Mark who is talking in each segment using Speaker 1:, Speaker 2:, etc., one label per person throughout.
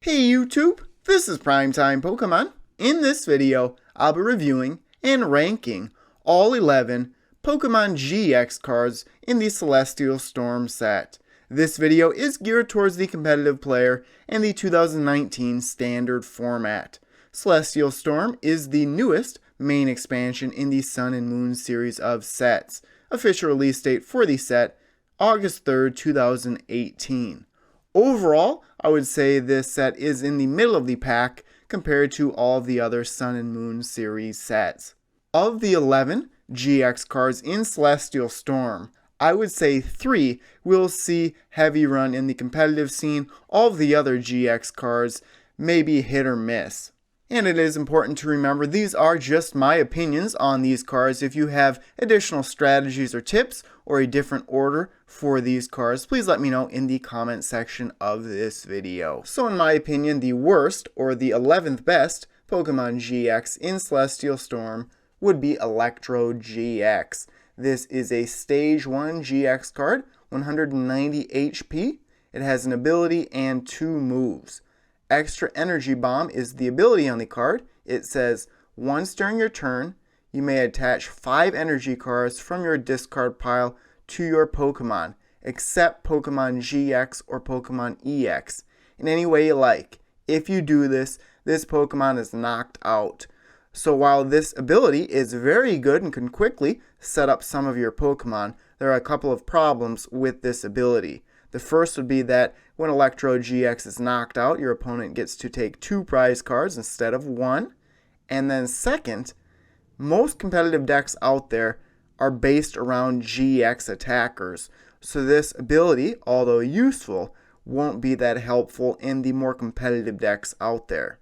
Speaker 1: Hey YouTube, this is PrimetimePokemon. In this video, I'll be reviewing and ranking all 11 Pokemon GX cards in the Celestial Storm set. This video is geared towards the competitive player and the 2019 Standard Format. Celestial Storm is the newest main expansion in the Sun and Moon series of sets. Official release date for the set, August 3rd, 2018. Overall, I would say this set is in the middle of the pack compared to all of the other Sun and Moon series sets. Of the 11 GX cards in Celestial Storm, I would say 3 will see heavy run in the competitive scene. All of the other GX cards may be hit or miss. And it is important to remember these are just my opinions on these cards. If you have additional strategies or tips or a different order for these cards, please let me know in the comment section of this video. So in my opinion, the worst or the 11th best Pokemon GX in Celestial Storm would be Electrode GX. This is a Stage 1 GX card, 190 HP. It has an ability and 2 moves. Extra Energy Bomb is the ability on the card. It says, once during your turn, you may attach 5 energy cards from your discard pile to your Pokemon, except Pokemon GX or Pokemon EX, in any way you like. If you do this, this Pokemon is knocked out. So while this ability is very good and can quickly set up some of your Pokemon, there are a couple of problems with this ability. The first would be that when Electrode GX is knocked out, your opponent gets to take 2 prize cards instead of 1. And then second, most competitive decks out there are based around GX attackers. So this ability, although useful, won't be that helpful in the more competitive decks out there.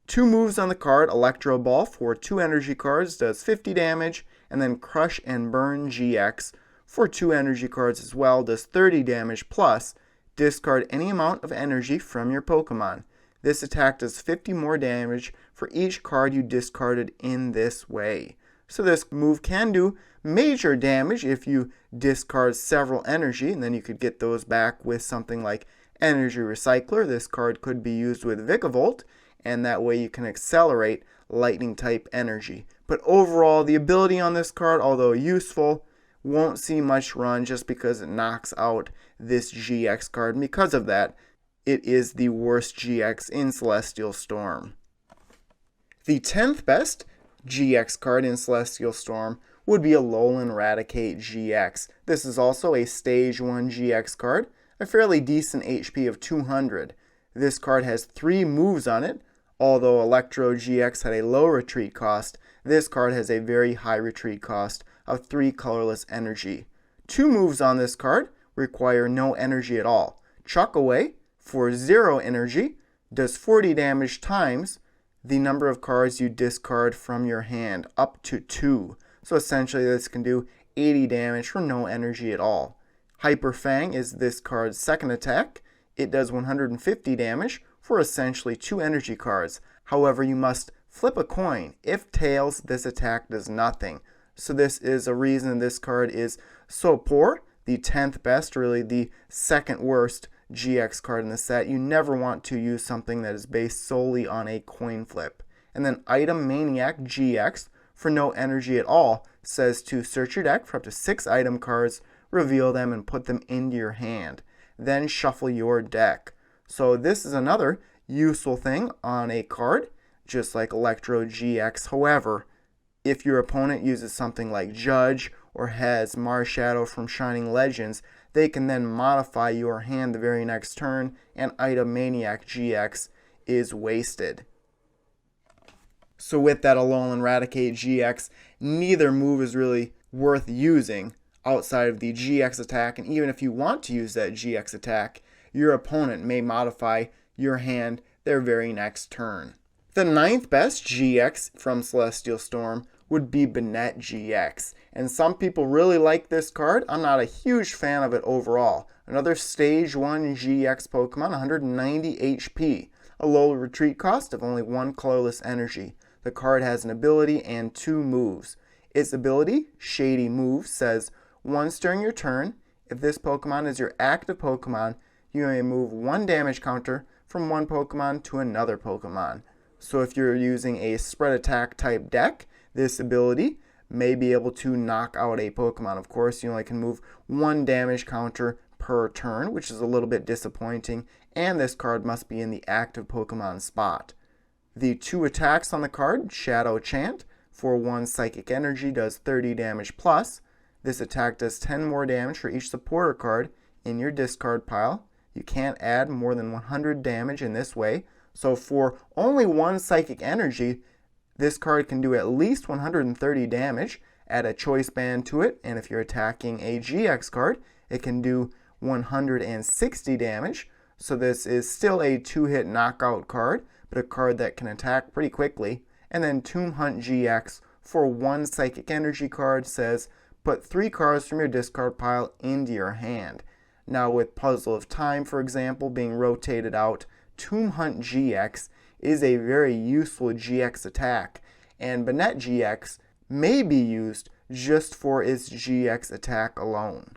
Speaker 1: 2 moves on the card, Electro Ball for 2 energy cards does 50 damage, and then Crush and Burn GX for 2 energy cards as well does 30 damage, plus discard any amount of energy from your Pokemon. This attack does 50 more damage for each card you discarded in this way. So this move can do major damage if you discard several energy, and then you could get those back with something like Energy Recycler. This card could be used with Vikavolt, and that way you can accelerate lightning type energy. But overall, the ability on this card, although useful, won't see much run just because it knocks out this GX card. And because of that, it is the worst GX in Celestial Storm. The 10th best GX card in Celestial Storm would be Alolan Raticate GX. This is also a Stage 1 GX card, a fairly decent HP of 200. This card has 3 moves on it. Although Electrode GX had a low retreat cost, this card has a very high retreat cost of 3 colorless energy. 2 moves on this card require no energy at all. Chuck Away for 0 energy does 40 damage times the number of cards you discard from your hand, up to 2. So essentially this can do 80 damage for no energy at all. Hyper Fang is this card's second attack. It does 150 damage for essentially 2 energy cards. However, you must flip a coin. If tails, this attack does nothing. So this is a reason this card is so poor. The 10th best, really the second worst GX card in the set. You never want to use something that is based solely on a coin flip. And then Item Maniac GX, for no energy at all, says to search your deck for up to 6 item cards, reveal them, and put them into your hand. Then shuffle your deck. So this is another useful thing on a card, just like Electrode GX. However, if your opponent uses something like Judge or has Marshadow from Shining Legends, they can then modify your hand the very next turn, and Item Maniac GX is wasted. So with that Alolan Raticate GX, neither move is really worth using outside of the GX attack, and even if you want to use that GX attack, your opponent may modify your hand their very next turn. The 9th best GX from Celestial Storm would be Banette GX. And some people really like this card. I'm not a huge fan of it overall. Another Stage 1 GX Pokemon, 190 HP. A low retreat cost of only 1 colorless energy. The card has an ability and 2 moves. Its ability, Shady Move, says, once during your turn, if this Pokemon is your active Pokemon, you may move 1 damage counter from one Pokemon to another Pokemon. So if you're using a spread attack type deck, this ability may be able to knock out a Pokemon. Of course, you only can move one damage counter per turn, which is a little bit disappointing, and this card must be in the active Pokemon spot. The 2 attacks on the card, Shadow Chant, for 1 Psychic Energy does 30 damage plus. This attack does 10 more damage for each supporter card in your discard pile. You can't add more than 100 damage in this way. So for only 1 Psychic Energy, this card can do at least 130 damage. Add a choice band to it, and if you're attacking a GX card, it can do 160 damage. So this is still a 2-hit knockout card, but a card that can attack pretty quickly. And then Tomb Hunt GX for 1 Psychic Energy card says, put 3 cards from your discard pile into your hand. Now with Puzzle of Time, for example, being rotated out, Tomb Hunt GX is a very useful GX attack, and Banette GX may be used just for its GX attack alone.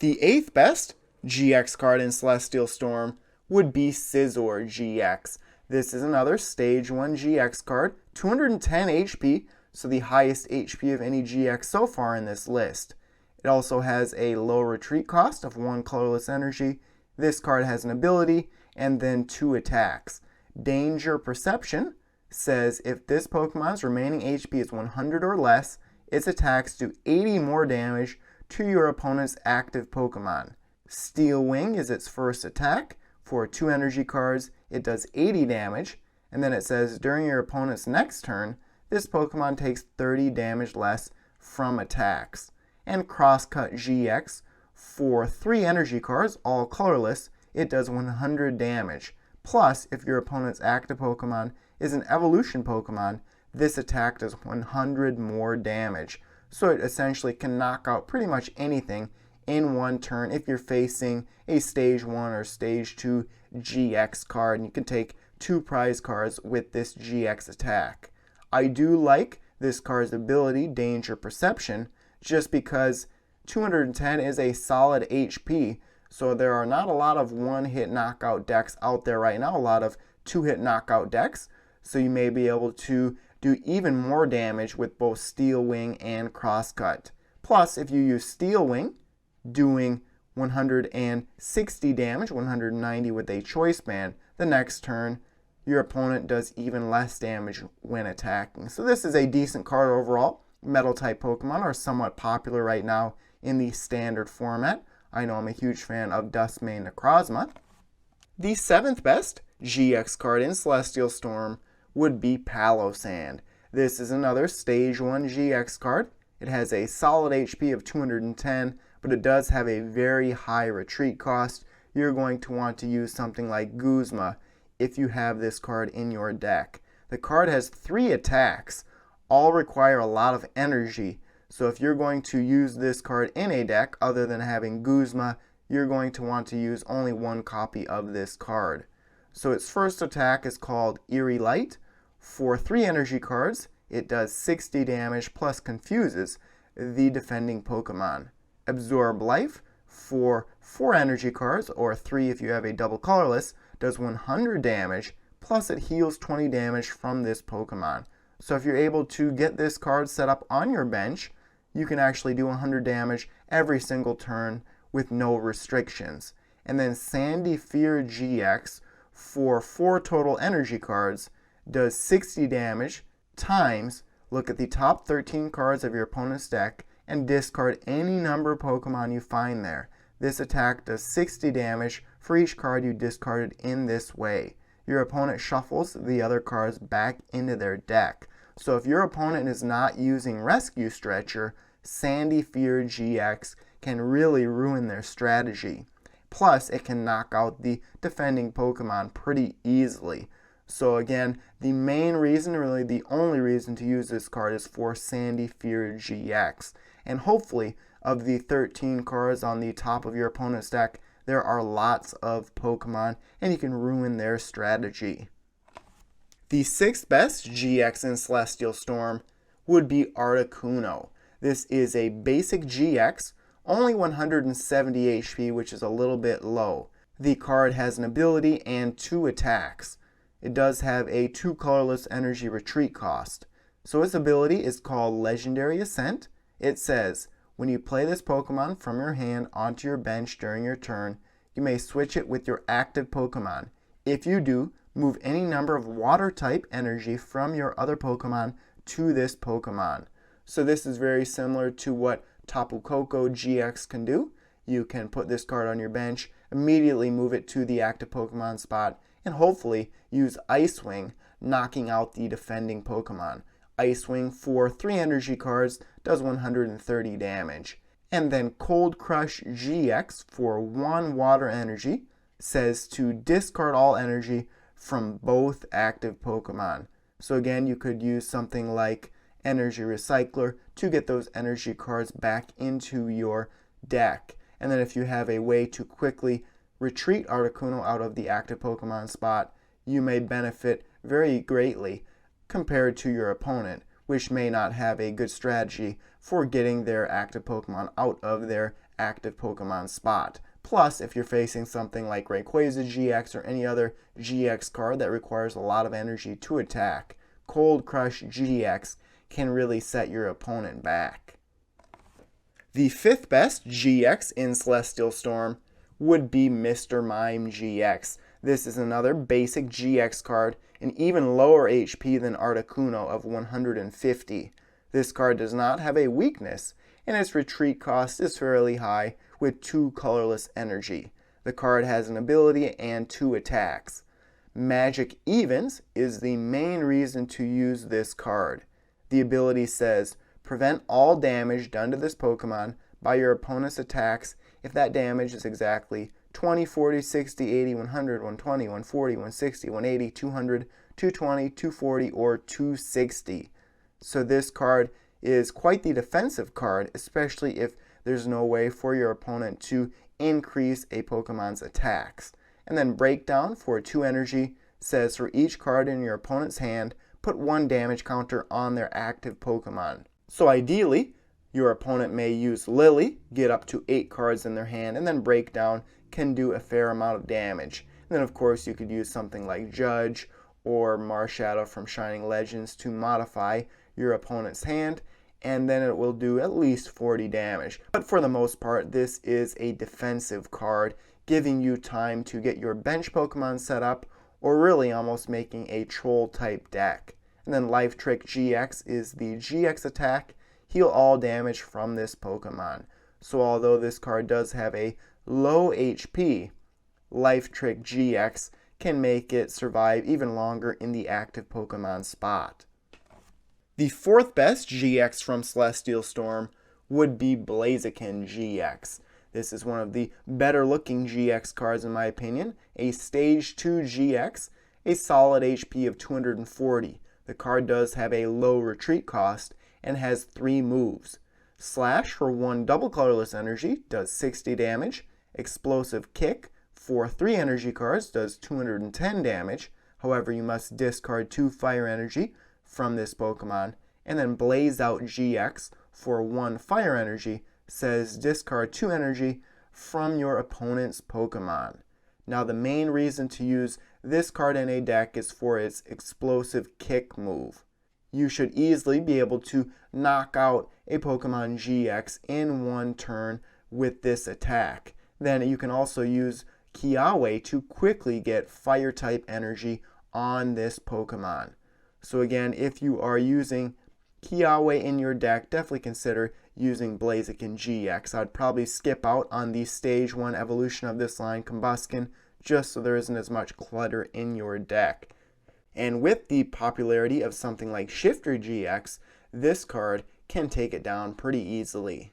Speaker 1: The 8th best GX card in Celestial Storm would be Scizor GX. This is another Stage 1 GX card, 210 HP, so the highest HP of any GX so far in this list. It also has a low retreat cost of 1 colorless energy. This card has an ability and then 2 attacks. Danger Perception says if this Pokemon's remaining HP is 100 or less, its attacks do 80 more damage to your opponent's active Pokemon. Steel Wing is its first attack. For 2 energy cards, it does 80 damage, and then it says during your opponent's next turn, this Pokemon takes 30 damage less from attacks. And Crosscut GX, for 3 energy cards, all colorless, it does 100 damage. Plus, if your opponent's active Pokemon is an evolution Pokemon, this attack does 100 more damage. So it essentially can knock out pretty much anything in one turn if you're facing a Stage 1 or Stage 2 GX card. And you can take 2 prize cards with this GX attack. I do like this card's ability, Danger Perception, just because 210 is a solid HP. So there are not a lot of 1-hit knockout decks out there right now, a lot of 2-hit knockout decks. So you may be able to do even more damage with both Steel Wing and Crosscut. Plus, if you use Steel Wing, doing 160 damage, 190 with a choice band, the next turn, your opponent does even less damage when attacking. So this is a decent card overall. Metal-type Pokemon are somewhat popular right now in the standard format. I know I'm a huge fan of Duskmane Necrozma. The 7th best GX card in Celestial Storm would be Palossand. This is another Stage 1 GX card. It has a solid HP of 210, but it does have a very high retreat cost. You're going to want to use something like Guzma if you have this card in your deck. The card has 3 attacks, all require a lot of energy. So if you're going to use this card in a deck other than having Guzma, you're going to want to use only 1 copy of this card. So its first attack is called Eerie Light. For 3 energy cards, it does 60 damage plus confuses the defending Pokemon. Absorb Life, for 4 energy cards, or 3 if you have a double colorless, does 100 damage, plus it heals 20 damage from this Pokemon. So if you're able to get this card set up on your bench, you can actually do 100 damage every single turn with no restrictions. And then Sandy Fear GX, for 4 total energy cards, does 60 damage times, look at the top 13 cards of your opponent's deck and discard any number of Pokemon you find there. This attack does 60 damage for each card you discarded in this way. Your opponent shuffles the other cards back into their deck. So if your opponent is not using Rescue Stretcher, Sandy Fear GX can really ruin their strategy. Plus, it can knock out the defending Pokemon pretty easily. So again, the main reason, really the only reason to use this card is for Sandy Fear GX. And hopefully, of the 13 cards on the top of your opponent's deck, there are lots of Pokemon and you can ruin their strategy. The 6th best GX in Celestial Storm would be Articuno. This is a basic GX, only 170 HP, which is a little bit low. The card has an ability and 2 attacks. It does have a 2 colorless energy retreat cost. So its ability is called Legendary Ascent. It says, when you play this Pokemon from your hand onto your bench during your turn, you may switch it with your active Pokemon. If you do, move any number of water type energy from your other Pokemon to this Pokemon. So this is very similar to what Tapu Koko GX can do. You can put this card on your bench, immediately move it to the active Pokemon spot, and hopefully use Ice Wing, knocking out the defending Pokemon. Ice Wing for 3 energy cards does 130 damage. And then Cold Crush GX for 1 water energy says to discard all energy from both active Pokemon. So again, you could use something like Energy Recycler to get those energy cards back into your deck. And then if you have a way to quickly retreat Articuno out of the active Pokemon spot, you may benefit very greatly compared to your opponent, which may not have a good strategy for getting their active Pokemon out of their active Pokemon spot. Plus, if you're facing something like Rayquaza GX or any other GX card that requires a lot of energy to attack, Cold Crush GX can really set your opponent back. The 5th best GX in Celestial Storm would be Mr. Mime GX. This is another basic GX card, and even lower HP than Articuno of 150. This card does not have a weakness, and its retreat cost is fairly high with 2 colorless energy. The card has an ability and 2 attacks. Magic Evens is the main reason to use this card. The ability says, prevent all damage done to this Pokemon by your opponent's attacks if that damage is exactly 20, 40, 60, 80, 100, 120, 140, 160, 180, 200, 220, 240, or 260. So this card is quite the defensive card, especially if there's no way for your opponent to increase a Pokemon's attacks. And then Breakdown for 2 energy says for each card in your opponent's hand, put 1 damage counter on their active Pokemon. So ideally, your opponent may use Lily, get up to 8 cards in their hand, and then Breakdown can do a fair amount of damage. And then of course you could use something like Judge or Marshadow from Shining Legends to modify your opponent's hand, and then it will do at least 40 damage. But for the most part, this is a defensive card, giving you time to get your bench Pokemon set up, or really almost making a troll type deck. And then Life Trick GX is the GX attack, heal all damage from this Pokemon. So although this card does have a low HP, Life Trick GX can make it survive even longer in the active Pokemon spot. The 4th best GX from Celestial Storm would be Blaziken GX. This is one of the better looking GX cards in my opinion. A Stage 2 GX, a solid HP of 240. The card does have a low retreat cost and has 3 moves. Slash for 1 double colorless energy does 60 damage. Explosive Kick for 3 energy cards does 210 damage. However, you must discard 2 fire energy from this Pokemon. And then Blaze Out GX for 1 fire energy says discard 2 energy from your opponent's Pokemon. Now the main reason to use this card in a deck is for its Explosive Kick move. You should easily be able to knock out a Pokemon GX in 1 turn with this attack. Then you can also use Kiawe to quickly get fire type energy on this Pokemon. So again, if you are using Kiawe in your deck, definitely consider using Blaziken GX. I'd probably skip out on the Stage 1 evolution of this line, Combusken, just so there isn't as much clutter in your deck. And with the popularity of something like Shiftry GX, this card can take it down pretty easily.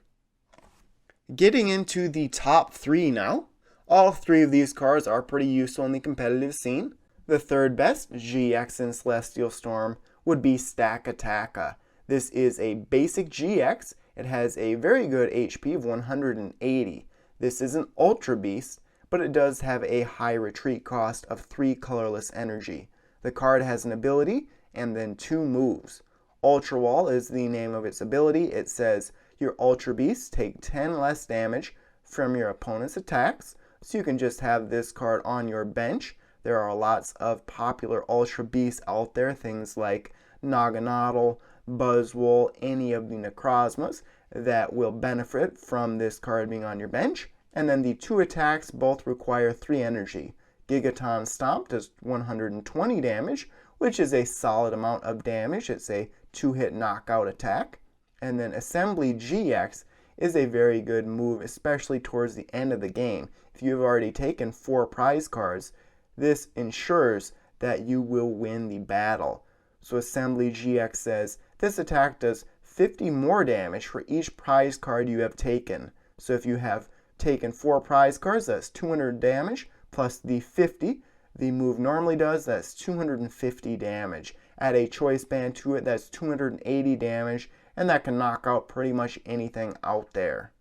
Speaker 1: Getting into the top 3 now. All 3 of these cards are pretty useful in the competitive scene. The 3rd best GX in Celestial Storm would be Stakataka. This is a basic GX. It has a very good HP of 180. This is an Ultra Beast, but it does have a high retreat cost of 3 colorless energy. The card has an ability and then 2 moves. Ultra Wall is the name of its ability. It says your Ultra Beasts take 10 less damage from your opponent's attacks. so you can just have this card on your bench. There are lots of popular Ultra Beasts out there, things like Naganadel, Buzzwole, any of the Necrozmas that will benefit from this card being on your bench. And then the 2 attacks both require 3 energy. Gigaton Stomp does 120 damage, which is a solid amount of damage. It's a 2-hit knockout attack. And then Assembly GX is a very good move, especially towards the end of the game. If you've already taken 4 prize cards, this ensures that you will win the battle. So Assembly GX says, this attack does 50 more damage for each prize card you have taken. So if you have taken 4 prize cards, that's 200 damage, plus the 50 the move normally does, that's 250 damage. Add a choice band to it, that's 280 damage, and that can knock out pretty much anything out there.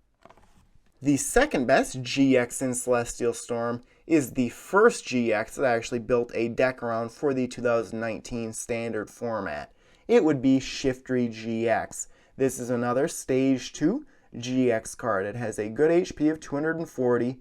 Speaker 1: The second best GX in Celestial Storm is the first GX that I actually built a deck around for the 2019 Standard Format. It would be Shiftry GX. This is another Stage 2 GX card. It has a good HP of 240,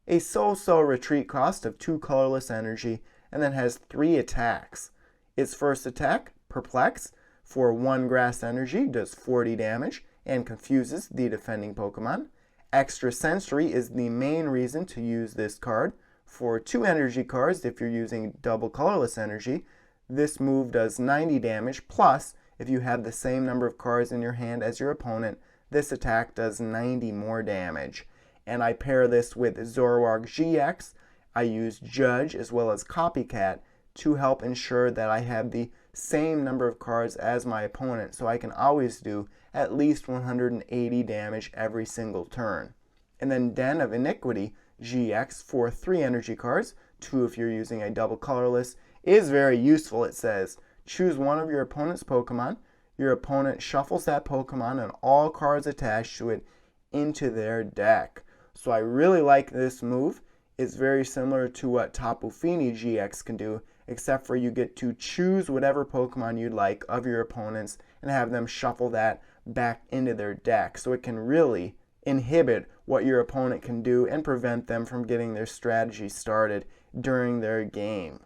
Speaker 1: a so-so retreat cost of 2 colorless energy, and then has 3 attacks. Its first attack, Perplex, for 1 grass energy, does 40 damage and confuses the defending Pokemon. Extra Sensory is the main reason to use this card. For 2 energy cards, if you're using double colorless energy, this move does 90 damage, plus if you have the same number of cards in your hand as your opponent, this attack does 90 more damage. And I pair this with Zoroark GX. I use Judge as well as Copycat to help ensure that I have the same number of cards as my opponent, so I can always do at least 180 damage every single turn. And then Den of Iniquity GX for 3 energy cards, 2 if you're using a double colorless, is very useful. It says, choose one of your opponent's Pokemon. Your opponent shuffles that Pokemon and all cards attached to it into their deck. So I really like this move. It's very similar to what Tapu Fini GX can do, except for you get to choose whatever Pokemon you'd like of your opponents and have them shuffle that back into their deck. So it can really inhibit what your opponent can do and prevent them from getting their strategy started during their game.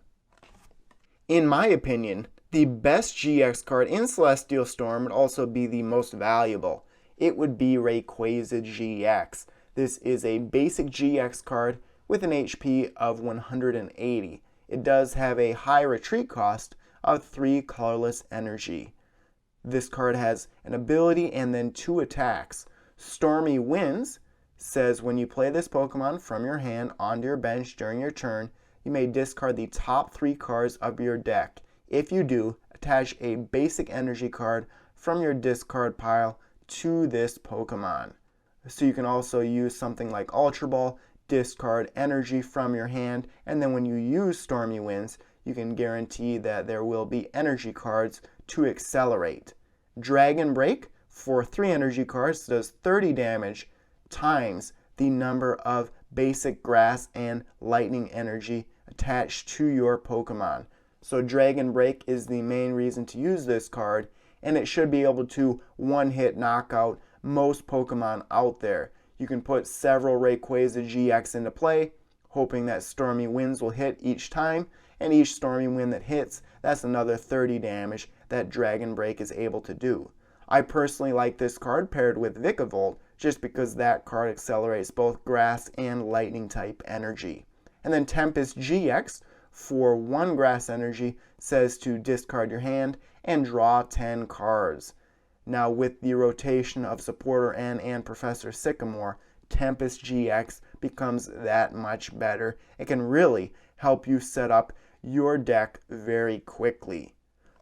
Speaker 1: In my opinion, the best GX card in Celestial Storm would also be the most valuable. It would be Rayquaza GX. This is a basic GX card with an HP of 180. It does have a high retreat cost of 3 colorless energy. This card has an ability and then 2 attacks. Stormy Winds says when you play this Pokemon from your hand onto your bench during your turn, you may discard the top 3 cards of your deck. If you do, attach a basic energy card from your discard pile to this Pokemon. So you can also use something like Ultra Ball, discard energy from your hand, and then when you use Stormy Winds, you can guarantee that there will be energy cards to accelerate. Dragon Break for 3 energy cards does 30 damage times the number of basic grass and lightning energy attached to your Pokemon. So Dragon Break is the main reason to use this card, and it should be able to one-hit knock out most Pokemon out there. You can put several Rayquaza GX into play, hoping that Stormy Winds will hit each time, and each Stormy Wind that hits, that's another 30 damage that Dragon Break is able to do. I personally like this card paired with Vikavolt, just because that card accelerates both grass and lightning type energy. And then Tempest GX for 1 grass energy says to discard your hand and draw 10 cards. Now with the rotation of Supporter N and Professor Sycamore, Tempest GX becomes that much better. It can really help you set up your deck very quickly.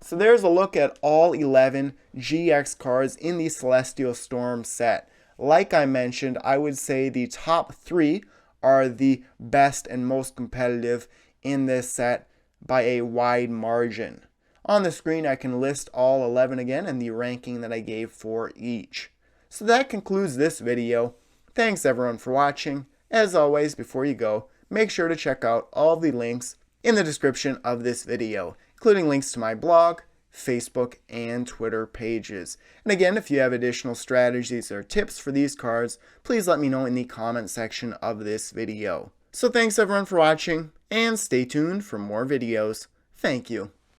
Speaker 1: So there's a look at all 11 GX cards in the Celestial Storm set. Like I mentioned, I would say the top 3 are the best and most competitive in this set by a wide margin. On the screen I can list all 11 again and the ranking that I gave for each. So that concludes this video. Thanks everyone for watching. As always, before you go, make sure to check out all the links in the description of this video, including links to my blog, Facebook, and Twitter pages. And again, if you have additional strategies or tips for these cards, please let me know in the comment section of this video. So thanks everyone for watching, and stay tuned for more videos. Thank you.